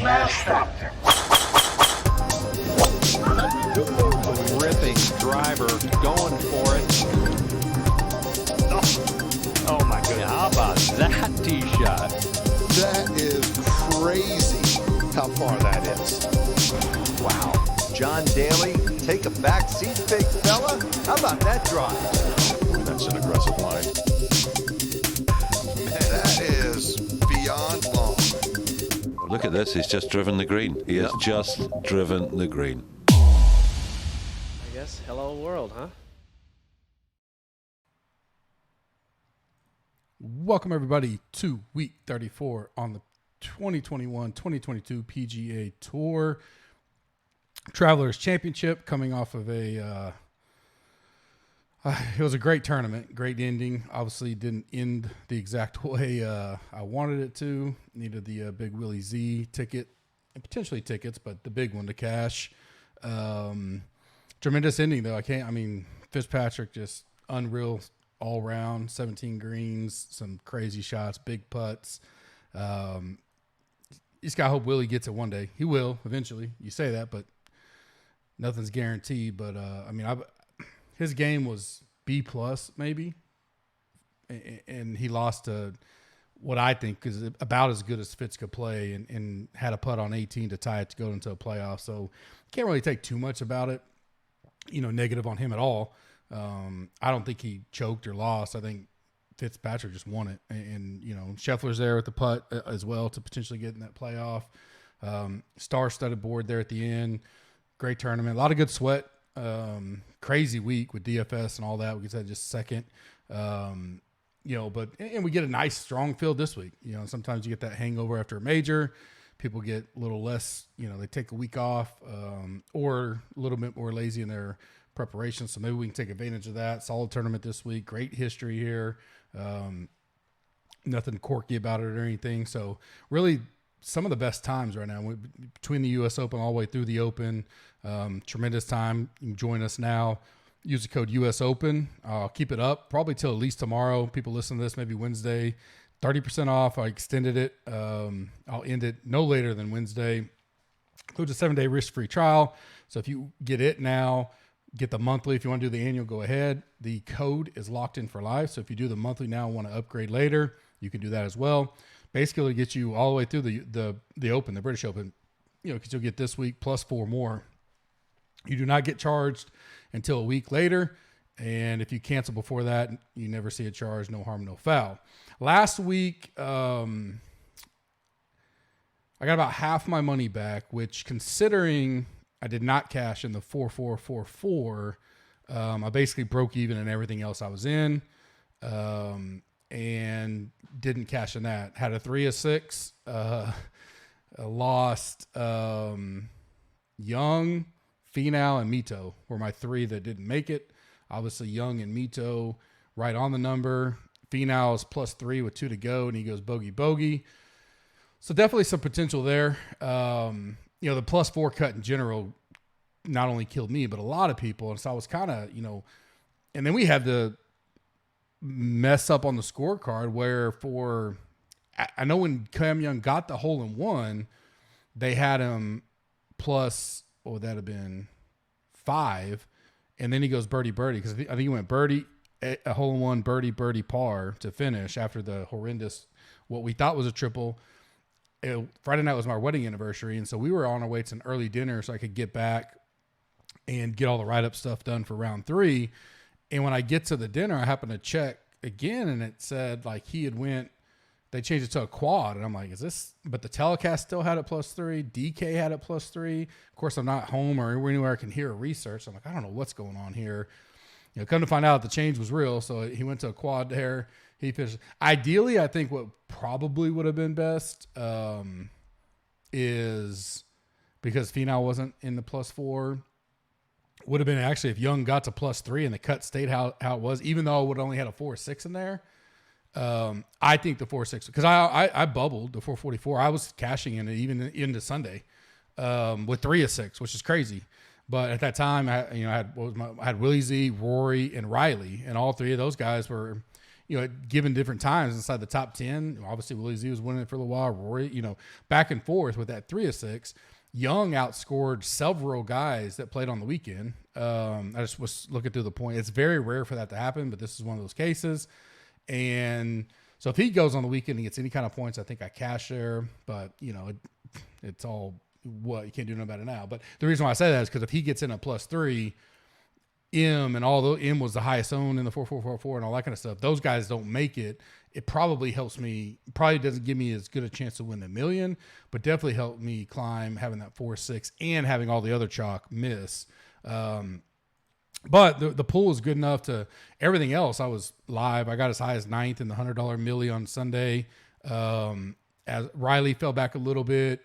Smash Factor. Ripping driver, going for it. Oh my goodness. How about that tee shot? That is crazy how far that is. Wow. John Daly, take a back seat, big fella. How about that drive? That's an aggressive line. That is beyond long. Look at this, he's just driven the green. He has just driven the green. I guess hello world, huh? Welcome everybody to week 34 on the 2021-2022 PGA Tour Travelers Championship, coming off of it was a great tournament, great ending. Obviously didn't end the exact way I wanted it to. Needed the Big Willie Z ticket and potentially tickets, but the big one to cash. Tremendous ending though. Fitzpatrick just unreal all around, 17 greens, some crazy shots, big putts. You just gotta hope Willie gets it one day. He will eventually. You say that, but nothing's guaranteed. But his game was B plus maybe, and he lost to what I think is about as good as Fitz could play, and had a putt on 18 to tie it to go into a playoff. So can't really take too much about it, negative on him at all. I don't think he choked or lost. I think Fitzpatrick just won it, and Scheffler's there with the putt as well to potentially get in that playoff. Star-studded board there at the end. Great tournament, a lot of good sweat. Crazy week with DFS and all that. We said just second, but we get a nice strong field this week. Sometimes you get that hangover after a major. People get a little less, they take a week off, or a little bit more lazy in their preparation. So maybe we can take advantage of that. Solid tournament this week. Great history here. Nothing quirky about it or anything. So really some of the best times right now between the U.S. Open all the way through the Open. Tremendous time. You can join us now. Use the code US Open. I'll keep it up probably till at least tomorrow. People listen to this maybe Wednesday. 30% off. I extended it. I'll end it no later than Wednesday. Includes a 7-day risk-free trial. So if you get it now, get the monthly. If you want to do the annual, go ahead. The code is locked in for life. So if you do the monthly now and want to upgrade later, you can do that as well. Basically, it gets you all the way through the Open, the British Open, because you'll get this week plus 4 more. You do not get charged until a week later. And if you cancel before that, you never see a charge. No harm, no foul. Last week, I got about half my money back, which, considering I did not cash in the 4-4-4-4, I basically broke even in everything else I was in, and didn't cash in that. Had a 3 of 6, lost Young, Finau, and Mito were my 3 that didn't make it. Obviously, Young and Mito right on the number. Finau is +3 with 2 to go, and he goes bogey. So definitely some potential there. The +4 cut in general not only killed me, but a lot of people. And so I was kind of, and then we had the mess up on the scorecard where I know when Cam Young got the hole-in-one, they had him plus, what would that have been, 5, and then he goes birdie, because I think he went birdie, a hole-in-one, birdie, par to finish after the horrendous, what we thought was a triple. Friday night was my wedding anniversary, and so we were on our way to an early dinner so I could get back and get all the write-up stuff done for round 3. And when I get to the dinner, I happen to check again, and it said they changed it to a quad. And I'm like, is this, but the telecast still had it +3. DK had it +3. Of course, I'm not home or anywhere I can hear a research. So I'm like, I don't know what's going on here. Come to find out the change was real. So he went to a quad there. He finished. Ideally, I think what probably would have been best is, because Finau wasn't in the +4, would have been actually if Young got to +3 and the cut stayed how it was, even though I would only had a 4-6 in there. I think the 4-6, because I bubbled the 444. I was cashing in it even into Sunday with 3 of 6, which is crazy. But at that time, I had Willie Z, Rory, and Riley, and all 3 of those guys were, at given different times inside the top 10. Obviously, Willie Z was winning it for a little while. Rory, back and forth with that 3 of 6. Young outscored several guys that played on the weekend. I just was looking through the point. It's very rare for that to happen, but this is one of those cases. And so if he goes on the weekend and gets any kind of points, I think I cash there. But, it's all what you can't do nothing about it now. But the reason why I say that is because if he gets in a +3, and although M was the highest owned in the 4-4-4-4 and all that kind of stuff, those guys don't make it. It probably helps me, probably doesn't give me as good a chance to win the million, but definitely helped me climb having that 4-6 and having all the other chalk miss. But the pool is good enough to everything else. I was live. I got as high as 9th in the $100 milli on Sunday. As Riley fell back a little bit.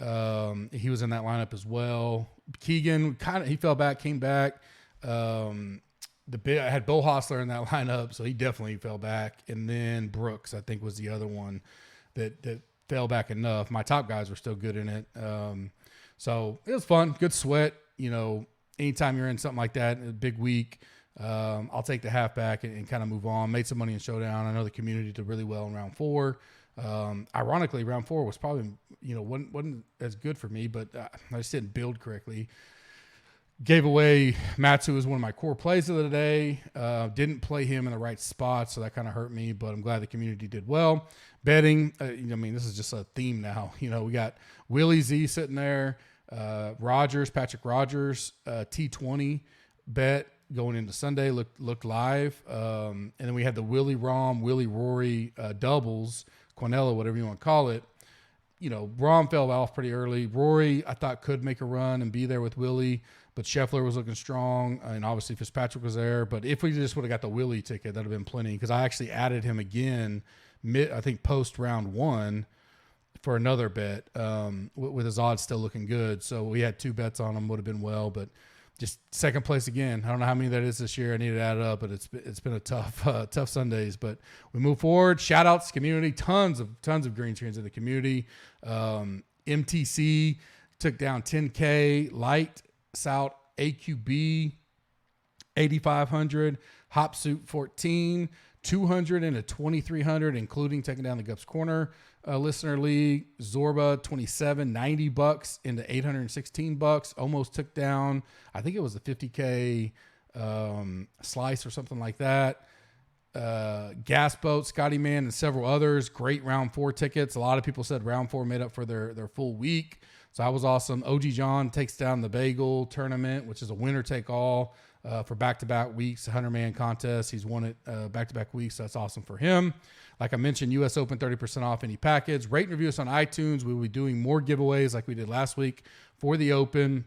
He was in that lineup as well. Keegan he fell back, came back. I had Bo Hostler in that lineup, so he definitely fell back. And then Brooks, I think, was the other one that fell back enough. My top guys were still good in it. So it was fun, good sweat. Anytime you're in something like that, a big week, I'll take the halfback and kind of move on. Made some money in Showdown. I know the community did really well in round 4. Ironically, round 4 was probably, wasn't as good for me, but I just didn't build correctly. Gave away Matsu as one of my core plays of the day. Didn't play him in the right spot, so that kind of hurt me, but I'm glad the community did well. Betting, this is just a theme now. We got Willie Z sitting there, Patrick Rogers, T20 bet going into Sunday, looked live. And then we had the Willie Rory doubles, Quinella, whatever you want to call it. Rom fell off pretty early. Rory, I thought, could make a run and be there with Willie, but Scheffler was looking strong, and obviously Fitzpatrick was there. But if we just would have got the Willie ticket, that would have been plenty, because I actually added him again, I think post round 1 for another bet with his odds still looking good. So we had 2 bets on him, would have been well, but just second place again. I don't know how many that is this year. I need to add it up, but it's been a tough Sundays. But we move forward. Shout outs community. Tons of green screens in the community. MTC took down 10K. Light South AQB 8,500. Hop Suit 14. 200 and a 2,300, including taking down the Gups Corner listener league. Zorba 27, $90 into $816. Almost took down, I think it was a 50K slice or something like that. Gas Boat, Scotty Man, and several others. Great round 4 tickets. A lot of people said round 4 made up for their full week. So that was awesome. OG John takes down the Bagel tournament, which is a winner take all. For back-to-back weeks, 100-man contest. He's won it back-to-back weeks, so that's awesome for him. Like I mentioned, U.S. Open, 30% off any package. Rate and review us on iTunes. We will be doing more giveaways like we did last week for the Open.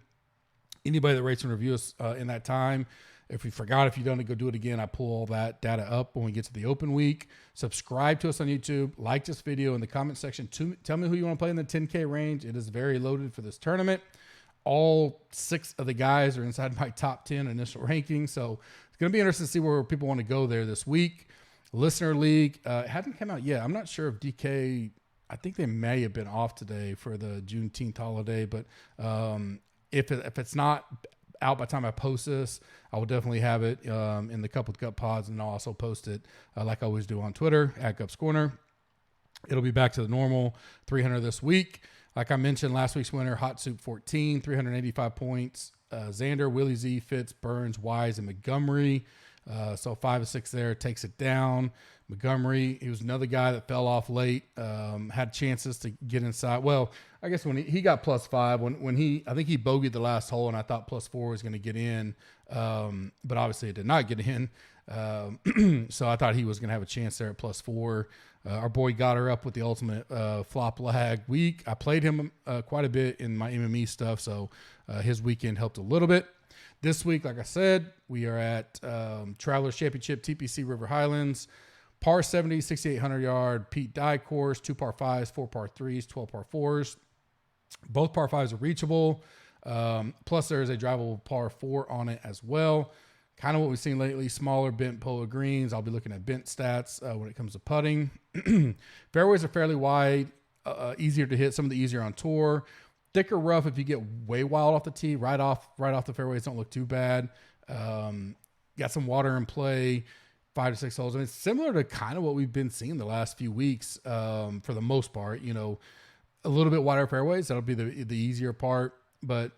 Anybody that rates and reviews us in that time, if you forgot, if you don't, go do it again. I pull all that data up when we get to the Open week. Subscribe to us on YouTube. Like this video in the comment section. Tell me who you want to play in the 10K range. It is very loaded for this tournament. All 6 of the guys are inside my top 10 initial ranking. So it's going to be interesting to see where people want to go there this week. Listener League hasn't come out yet. I'm not sure if DK, I think they may have been off today for the Juneteenth holiday, but if it's not out by the time I post this, I will definitely have it in the Cup with Gut pods, and I'll also post it like I always do on Twitter at Gups Corner. It'll be back to the normal 300 this week. Like I mentioned, last week's winner, Hot Soup 14, 385 points. Xander, Willie Z, Fitz, Burns, Wise, and Montgomery. So 5 of 6 there, takes it down. Montgomery, he was another guy that fell off late, had chances to get inside. Well, I guess when he got +5, I think he bogeyed the last hole, and I thought +4 was going to get in, but obviously it did not get in. So I thought he was going to have a chance there at +4. Our boy got her up with the ultimate flop lag week. I played him quite a bit in my MME stuff, so his weekend helped a little bit. This week, like I said, we are at Travelers Championship, TPC River Highlands, par 70, 6,800 yard Pete Dye course, 2 par 5s, 4 par 3s, 12 par 4s. Both par 5s are reachable. Plus, there is a drivable par 4 on it as well. Kind of what we've seen lately, smaller bent polo greens. I'll be looking at bent stats when it comes to putting. Fairways are fairly wide, easier to hit, some of the easier on tour. Thicker rough if you get way wild off the tee. Right off the fairways don't look too bad. Got some water in play. 5 to 6 holes. I mean, it's similar to kind of what we've been seeing the last few weeks for the most part. You know, a little bit wider fairways. That'll be the easier part. But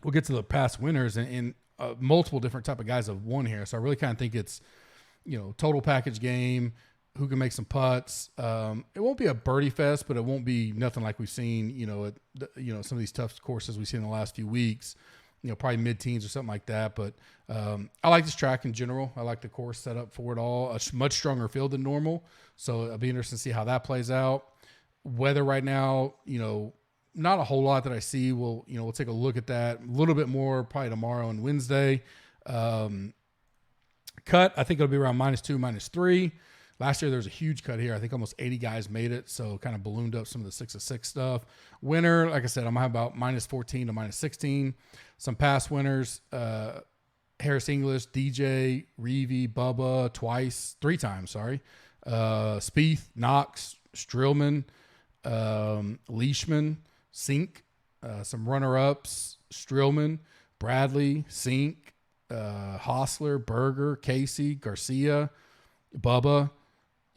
we'll get to the past winners, and multiple different type of guys have won here. So I really kind of think it's, you know, total package game. Who can make some putts? It won't be a birdie fest, but it won't be nothing like we've seen, you know, some of these tough courses we've seen in the last few weeks, you know, probably mid-teens or something like that. But I like this track in general. I like the course set up for it all. A much stronger field than normal. So it'll be interesting to see how that plays out. Weather right now, you know, not a whole lot that I see. We'll take a look at that a little bit more probably tomorrow and Wednesday. Cut, I think it'll be around -2, -3. Last year, there was a huge cut here. I think almost 80 guys made it, so kind of ballooned up some of the 6 of 6 stuff. Winner, like I said, I'm going to have about -14 to -16. Some past winners, Harris English, DJ, Reevy, Bubba, 3 times, Spieth, Knox, Strillman, Leishman, Sink, some runner-ups, Strillman, Bradley, Sink, Hostler, Berger, Casey, Garcia, Bubba.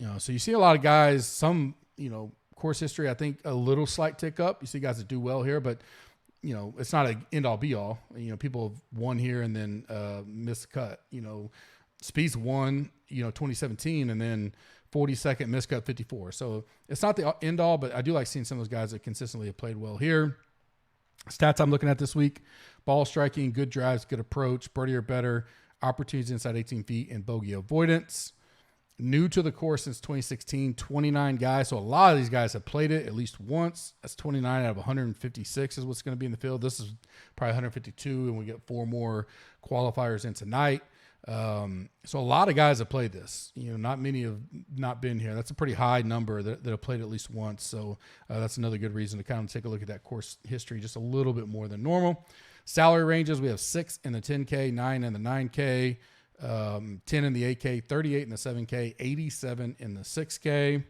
You know, so you see a lot of guys, some, you know, course history, I think a little slight tick up. You see guys that do well here, but, you know, it's not an end all be all. You know, people have won here and then missed the cut. You know, Spieth won, you know, 2017 and then 42nd missed cut 54. So it's not the end all, but I do like seeing some of those guys that consistently have played well here. Stats I'm looking at this week: ball striking, good drives, good approach, birdie or better, opportunities inside 18 feet, and bogey avoidance. New to the course since 2016, 29 guys. So a lot of these guys have played it at least once. That's 29 out of 156 is what's going to be in the field. This is probably 152, and we get 4 more qualifiers in tonight. So a lot of guys have played this. You know, not many have not been here. That's a pretty high number that have played at least once. So that's another good reason to kind of take a look at that course history just a little bit more than normal. Salary ranges, we have 6 in the 10K, 9 in the 9K. 10 in the 8K, 38 in the 7K, 87 in the 6K.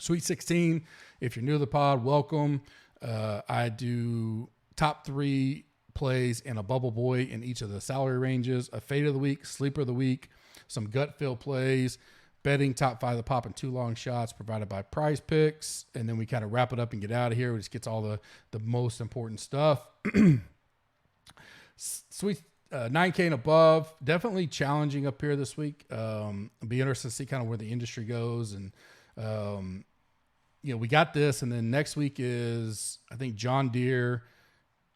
Sweet 16, if you're new to the pod, welcome. I do top 3 plays and a bubble boy in each of the salary ranges, a fade of the week, sleeper of the week, some gut feel plays, betting top 5 of the pop and 2 long shots provided by Prize Picks. And then we kind of wrap it up and get out of here. We just gets all the most important stuff. Sweet 9K and above, definitely challenging up here this week. It'll be interesting to see kind of where the industry goes. And, you know, we got this. And then next week is, I think, John Deere,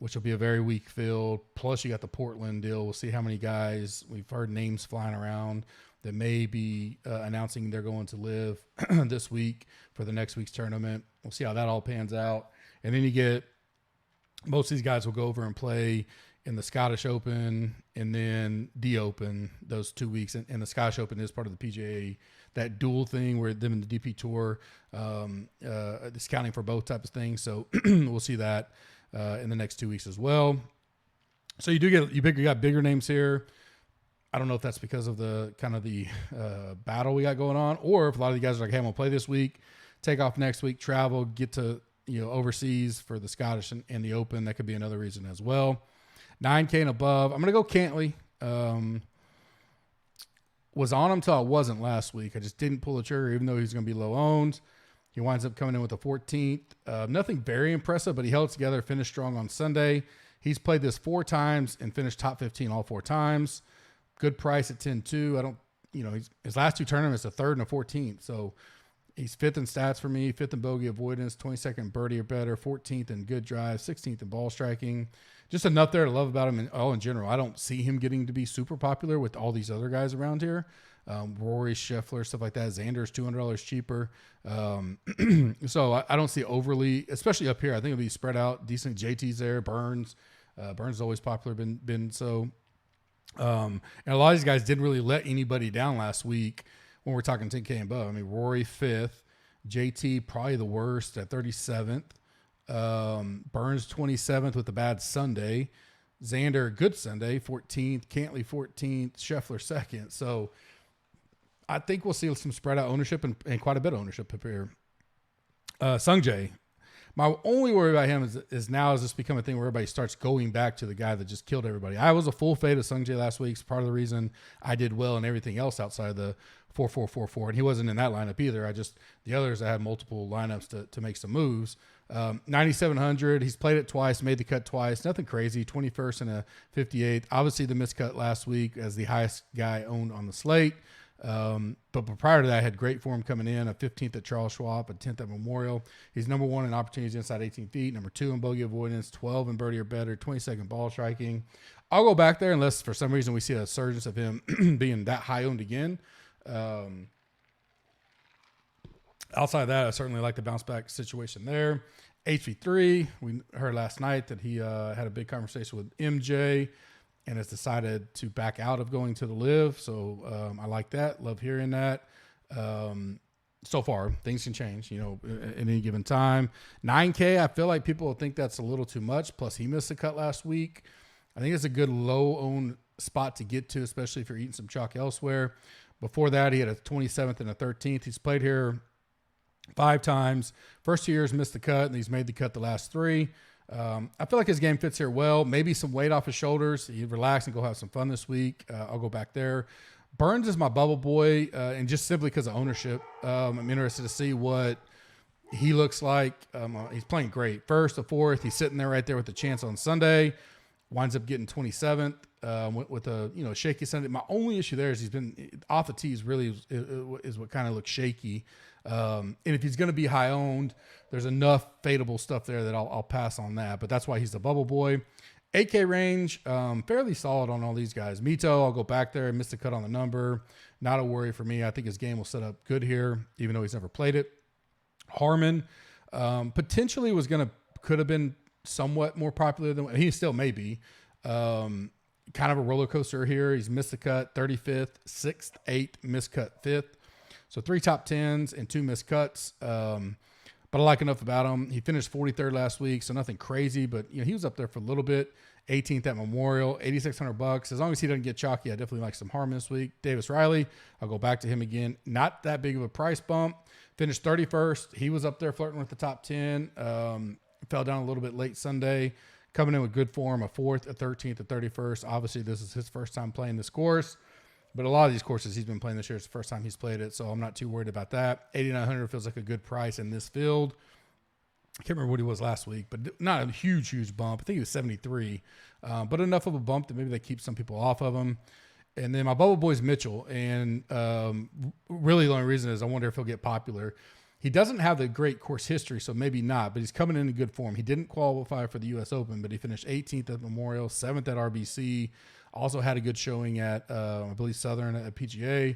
which will be a very weak field. Plus, you got the Portland deal. We'll see how many guys. We've heard names flying around that may be announcing they're going to live this week for the next week's tournament. We'll see how that all pans out. And then you get most of these guys will go over and play in the Scottish Open and then the Open those 2 weeks. And the Scottish Open is part of the PGA, that dual thing where them and the DP Tour is counting for both types of things. So we'll see that in the next 2 weeks as well. So you got bigger names here. I don't know if that's because of the kind of the battle we got going on, or if a lot of the guys are like, hey, I'm gonna play this week, take off next week, travel, get to, you know, overseas for the Scottish and the Open. That could be another reason as well. 9K and above, I'm going to go Cantley. Was on him till I wasn't last week. I just didn't pull the trigger, even though he's going to be low owned. He winds up coming in with the 14th. Nothing very impressive, but he held it together, finished strong on Sunday. He's played this 4 times and finished top 15 all 4 times. Good price at 10-2. His last 2 tournaments, a 3rd and a 14th. So he's 5th in stats for me, 5th in bogey avoidance, 22nd birdie or better, 14th in good drive, 16th in ball striking. Just enough there to love about him in general. I don't see him getting to be super popular with all these other guys around here. Rory, Scheffler, stuff like that. Xander's $200 cheaper. So I don't see overly, especially up here. I think it'll be spread out. Decent JT's there. Burns. Burns is always popular, been so. And a lot of these guys didn't really let anybody down last week when we're talking 10K and above. I mean, Rory 5th. JT probably the worst at 37th. Burns 27th with a bad Sunday. Xander, good Sunday, 14th. Cantley 14th. Scheffler 2nd. So I think we'll see some spread out ownership and quite a bit of ownership up here. Sungjae, My only worry about him is now has this become a thing where everybody starts going back to the guy that just killed everybody. I was a full fade of Sung Jae last week. It's part of the reason I did well and everything else outside of the 4-4-4-4, and he wasn't in that lineup either. The others, I had multiple lineups to make some moves. 9,700. He's played it twice, made the cut twice. Nothing crazy. 21st and a 58th. Obviously, the miscut last week as the highest guy owned on the slate. But prior to that, I had great form coming in, a 15th at Charles Schwab, a 10th at Memorial. He's number 1 in opportunities inside 18 feet, number 2 in bogey avoidance, 12 in birdie or better, 22nd ball striking. I'll go back there unless for some reason we see a surge of him being that high owned again. Outside of that, I certainly like the bounce back situation there. HV3, we heard last night that he had a big conversation with MJ and has decided to back out of going to the Live. So I like that. Love hearing that. So far, things can change, at any given time. 9K, I feel like people will think that's a little too much. Plus, he missed a cut last week. I think it's a good low-owned spot to get to, especially if you're eating some chalk elsewhere. Before that, he had a 27th and a 13th. He's played here 5 times. First 2 years missed the cut, and he's made the cut the last 3. I feel like his game fits here well. Maybe some weight off his shoulders. He relax and go have some fun this week. I'll go back there. Burns is my bubble boy, and just simply because of ownership. I'm interested to see what he looks like. He's playing great. First to fourth, he's sitting there right there with the chance on Sunday. Winds up getting 27th with a shaky Sunday. My only issue there is he's been off the tees. Really is what kind of looks shaky. And if he's going to be high owned, there's enough fadeable stuff there that I'll pass on that. But that's why he's the bubble boy. 8K range, fairly solid on all these guys. Mito, I'll go back there. Missed a cut on the number. Not a worry for me. I think his game will set up good here, even though he's never played it. Harmon, potentially could have been somewhat more popular than he still may be. Kind of a roller coaster here. He's missed the cut 35th, 6th, 8th, missed cut 5th. So 3 top 10s and 2 missed cuts. But I like enough about him. He finished 43rd last week, so nothing crazy, but he was up there for a little bit. 18th at Memorial, $8,600. As long as he doesn't get chalky, I definitely like some Harmon this week. Davis Riley, I'll go back to him again. Not that big of a price bump. Finished 31st. He was up there flirting with the top 10. Fell down a little bit late Sunday. Coming in with good form, a 4th, a 13th, a 31st. Obviously, this is his first time playing this course. But a lot of these courses he's been playing this year, it's the first time he's played it, so I'm not too worried about that. 8,900 feels like a good price in this field. I can't remember what he was last week, but not a huge bump. I think he was 73, but enough of a bump that maybe they keep some people off of him. And then my bubble boy is Mitchell, and really the only reason is I wonder if he'll get popular. He doesn't have the great course history, so maybe not, but he's coming in good form. He didn't qualify for the U.S. Open, but he finished 18th at Memorial, 7th at RBC. Also had a good showing at, I believe, Southern at PGA.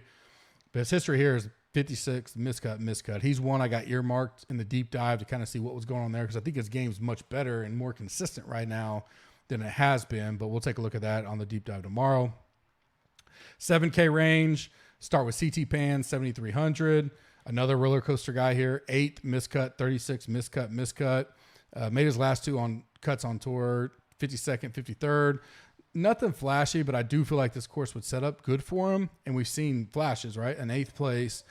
But his history here is 56, miscut. He's one I got earmarked in the deep dive to kind of see what was going on there because I think his game's much better and more consistent right now than it has been. But we'll take a look at that on the deep dive tomorrow. 7K range. Start with CT Pan, 7,300. Another roller coaster guy here. 8 miscut, 36 miscut. Made his last 2 on cuts on tour, 52nd, 53rd. Nothing flashy, but I do feel like this course would set up good for him. And we've seen flashes, right? An 8th place,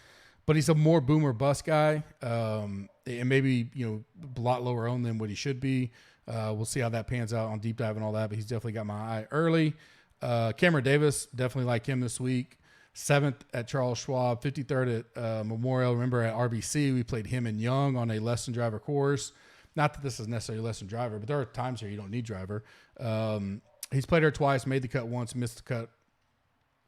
but he's a more boomer bust guy. And maybe, a lot lower owned than what he should be. We'll see how that pans out on deep dive and all that, but he's definitely got my eye early. Cameron Davis, definitely like him this week. 7th at Charles Schwab, 53rd at Memorial. Remember at RBC, we played him and Young on a less than driver course. Not that this is necessarily less than driver, but there are times here you don't need driver. He's played her twice, made the cut once, missed the cut.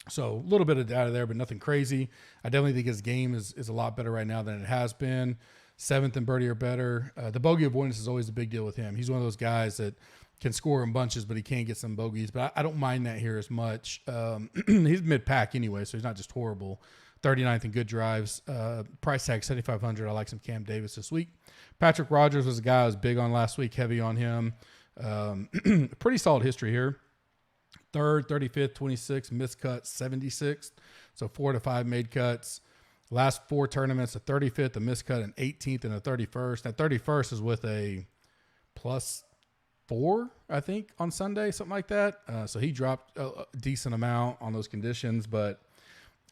So a little bit of data there, but nothing crazy. I definitely think his game is a lot better right now than it has been. 7th in birdie or better. The bogey avoidance is always a big deal with him. He's one of those guys that can score in bunches, but he can't get some bogeys. But I don't mind that here as much. He's mid-pack anyway, so he's not just horrible. 39th in good drives. Price tag $7,500. I like some Cam Davis this week. Patrick Rogers was a guy I was big on last week, heavy on him. Pretty solid history here. 3rd, 35th, 26th, missed cut, 76th. So 4 to 5 made cuts. Last 4 tournaments, a 35th, a missed cut, an 18th, and a 31st. That 31st is with a +4, I think, on Sunday, something like that. So he dropped a decent amount on those conditions, but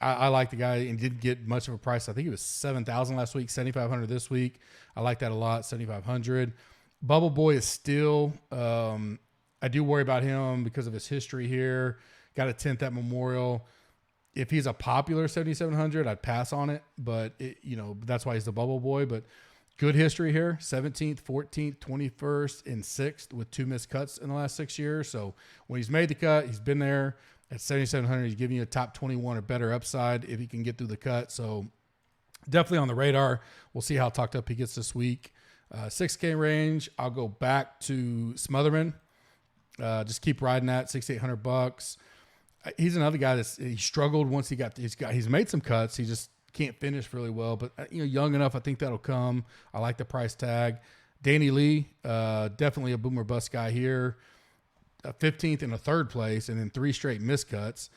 I like the guy and didn't get much of a price. I think it was 7,000 last week, 7,500 this week. I like that a lot, 7,500. Bubble Boy is still, I do worry about him because of his history here. Got a 10th at Memorial. If he's a popular 7,700, I'd pass on it, but that's why he's the Bubble Boy. But good history here, 17th, 14th, 21st, and 6th with 2 missed cuts in the last 6 years. So when he's made the cut, he's been there at 7,700. He's giving you a top 21 or better upside if he can get through the cut. So definitely on the radar. We'll see how talked up he gets this week. 6K range, I'll go back to Smotherman. Just keep riding that, $6,800. He's another guy he struggled once he's made some cuts. He just can't finish really well, but young enough, I think that'll come. I like the price tag. Danny Lee, definitely a boomer bust guy here. 15th in a 3rd place, and then 3 straight miscuts.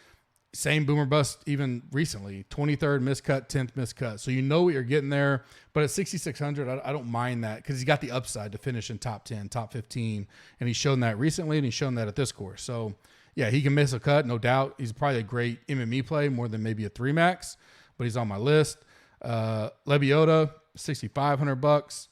Same boomer bust even recently. 23rd miscut, 10th miscut. So you know what you're getting there. But at 6,600, I don't mind that because he's got the upside to finish in top 10, top 15, and he's shown that recently, and he's shown that at this course. So yeah, he can miss a cut, no doubt. He's probably a great MME play, more than maybe a 3 max, but he's on my list. Lebiota, $6,500.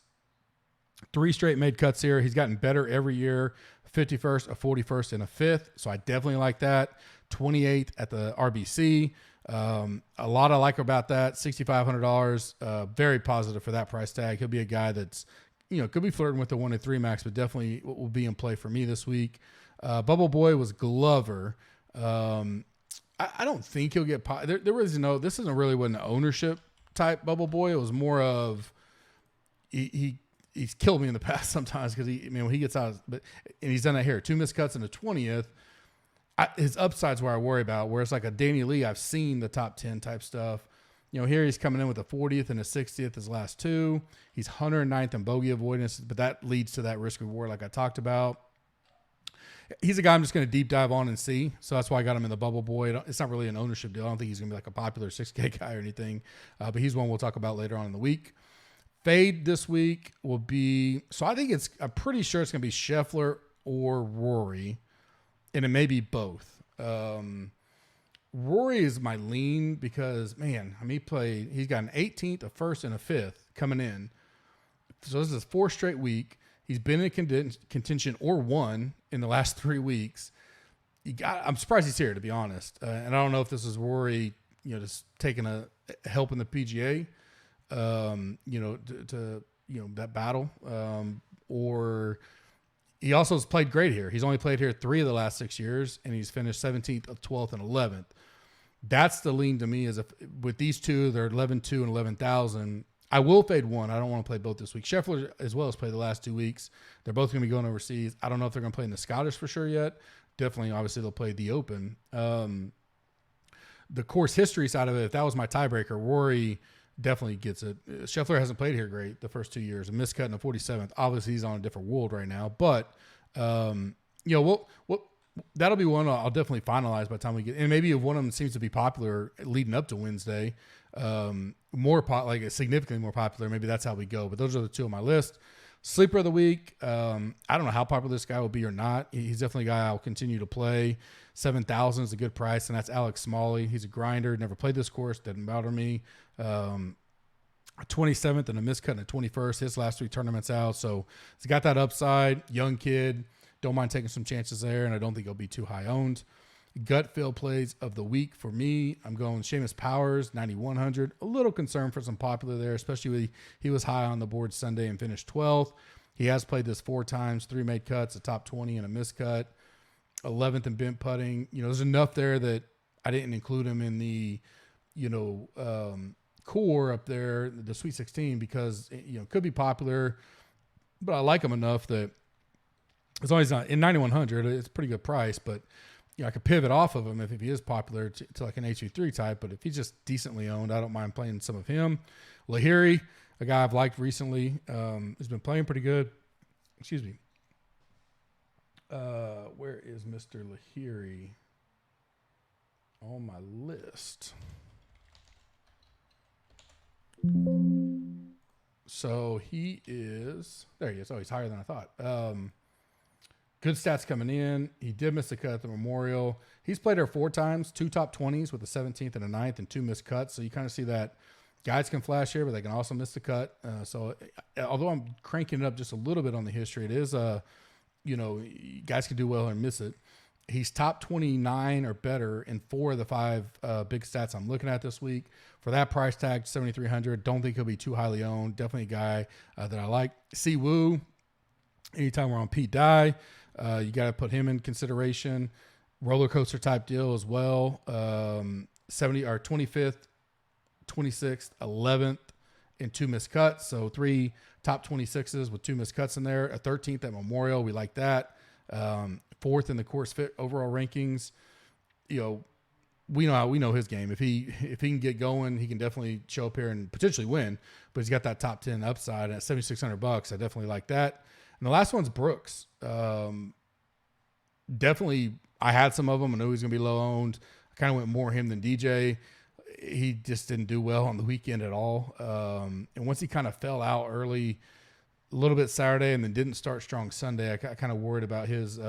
3 straight made cuts here. He's gotten better every year. 51st, a 41st, and a 5th. So I definitely like that. 28th at the RBC. A lot I like about that. $6,500. Very positive for that price tag. He'll be a guy that's, could be flirting with the 1 and 3 max, but definitely will be in play for me this week. Bubble Boy was Glover. I don't think he'll get there was this isn't really an ownership type Bubble Boy. It was more of he's killed me in the past sometimes because when he gets out, and he's done that here. 2 missed cuts in the 20th. His upside's where I worry about. Where it's like a Danny Lee, I've seen the top 10 type stuff. Here he's coming in with a 40th and a 60th his last 2. He's 109th in bogey avoidance, but that leads to that risk reward like I talked about. He's a guy I'm just going to deep dive on and see. So that's why I got him in the Bubble Boy. It's not really an ownership deal. I don't think he's going to be like a popular 6K guy or anything. But he's one we'll talk about later on in the week. Fade this week will be, so I think I'm pretty sure it's going to be Scheffler or Rory, and it may be both. Rory is my lean because, man, he's got an 18th, a 1st, and a 5th coming in. So this is his 4th straight week. He's been in contention or won in the last 3 weeks. I'm surprised he's here, to be honest. And I don't know if this is Rory, just taking a help in the PGA, to that battle, or he also has played great here. He's only played here 3 of the last 6 years, and he's finished 17th, 12th, and 11th. That's the lean to me. Is with these 2, they're 11-2 and 11,000. I will fade one. I don't want to play both this week. Scheffler as well has played the last 2 weeks. They're both going to be going overseas. I don't know if they're going to play in the Scottish for sure yet. Definitely, obviously, they'll play the Open. The course history side of it, if that was my tiebreaker, Rory definitely gets it. Scheffler hasn't played here great the first 2 years. A miscut in the 47th. Obviously, he's on a different world right now. But, that'll be one I'll definitely finalize by the time we get. And maybe if one of them seems to be popular leading up to Wednesday, significantly more popular, maybe that's how we go. But those are the 2 on my list. Sleeper of the week. I don't know how popular this guy will be or not. He's definitely a guy I'll continue to play. 7,000 is a good price, and that's Alex Smalley. He's a grinder. Never played this course. Doesn't bother me. 27th and a miscut in the 21st. His last 3 tournaments out. So he's got that upside. Young kid. Don't mind taking some chances there, and I don't think he'll be too high owned. Gut feel plays of the week for me. I'm going Seamus Powers, 9,100. A little concerned for some popular there, especially when he was high on the board Sunday and finished 12th. He has played this 4 times, 3 made cuts, a top 20 and a miscut. 11th in bent putting. There's enough there that I didn't include him in the, core up there, the Sweet 16, because, could be popular, but I like him enough that as long as he's not in 9,100, it's a pretty good price, but I could pivot off of him if he is popular to like an HV3 type, but if he's just decently owned, I don't mind playing some of him. Lahiri, a guy I've liked recently, has been playing pretty good. Excuse me. Where is Mr. Lahiri on my list? So he is, there he is. Oh, he's higher than I thought. good stats coming in. He did miss the cut at the Memorial. He's played there 4 times, 2 top 20s with a 17th and a 9th and 2 missed cuts. So you kind of see that guys can flash here, but they can also miss the cut. So although I'm cranking it up just a little bit on the history, it is, guys can do well and miss it. He's top 29 or better in 4 of the 5 big stats I'm looking at this week. For that price tag, $7,300. Don't think he'll be too highly owned. Definitely a guy that I like. Siwoo, anytime we're on Pete Dye, you got to put him in consideration. Roller coaster type deal as well. 25th, 26th, 11th, and 2 missed cuts. So 3 top 26s with 2 missed cuts in there. A 13th at Memorial. We like that. 4th in the course fit overall rankings. We know his game. If he can get going, he can definitely show up here and potentially win. But he's got that top 10 upside at $7,600. I definitely like that. And the last one's Brooks. Definitely, I had some of them. I know he's going to be low owned. I kind of went more him than DJ. He just didn't do well on the weekend at all. And once he kind of fell out early, a little bit Saturday, and then didn't start strong Sunday, I kind of worried about his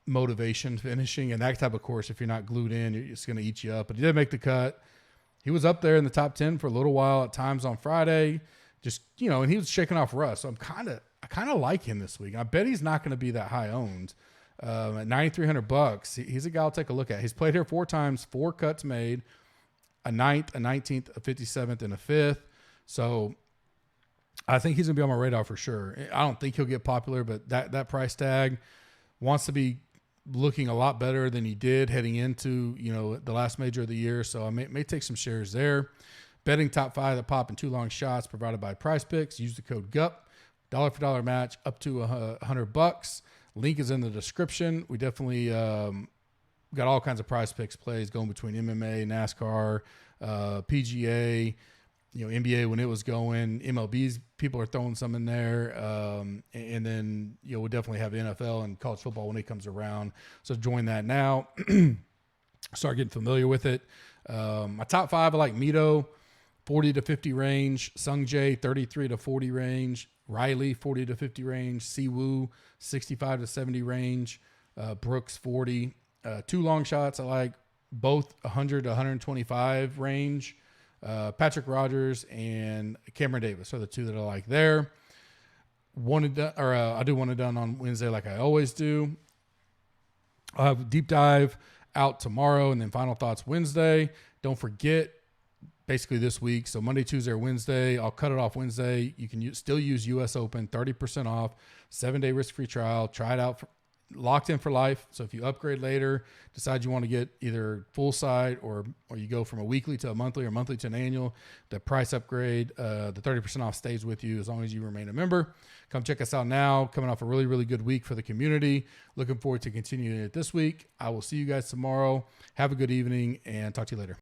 motivation finishing. And that type of course, if you're not glued in, it's going to eat you up. But he did make the cut. He was up there in the top 10 for a little while at times on Friday. Just, and he was shaking off rust. So I kind of like him this week. I bet he's not going to be that high owned. At $9,300, he's a guy I'll take a look at. He's played here 4 times, 4 cuts made, a 9th, a 19th, a 57th, and a 5th. So I think he's going to be on my radar for sure. I don't think he'll get popular, but that price tag wants to be looking a lot better than he did heading into, the last major of the year. So I may take some shares there. Betting top 5 that pop in 2 long shots provided by Prize Picks. Use the code GUP. $1 for $1 match up to $100. Link is in the description. We definitely got all kinds of Prize Picks plays going between MMA, NASCAR, PGA, NBA when it was going. MLB's people are throwing some in there. And then, we'll definitely have NFL and college football when it comes around. So join that now. Start getting familiar with it. My top 5, I like Mito, 40 to 50 range. Sung Jae, 33 to 40 range. Riley, 40 to 50 range. Siwoo, 65 to 70 range. Brooks, 40. 2 long shots, I like both 100 to 125 range. Patrick Rogers and Cameron Davis are the 2 that I like there. I do one and done on Wednesday like I always do. I'll have a deep dive out tomorrow and then final thoughts Wednesday. Don't forget, basically this week, so Monday, Tuesday, or Wednesday, I'll cut it off Wednesday. You can still use US Open, 30% off, 7-day risk-free trial. Try it out, locked in for life. So if you upgrade later, decide you want to get either full side or you go from a weekly to a monthly or monthly to an annual, the price upgrade, the 30% off stays with you as long as you remain a member. Come check us out now. Coming off a really, really good week for the community. Looking forward to continuing it this week. I will see you guys tomorrow. Have a good evening and talk to you later.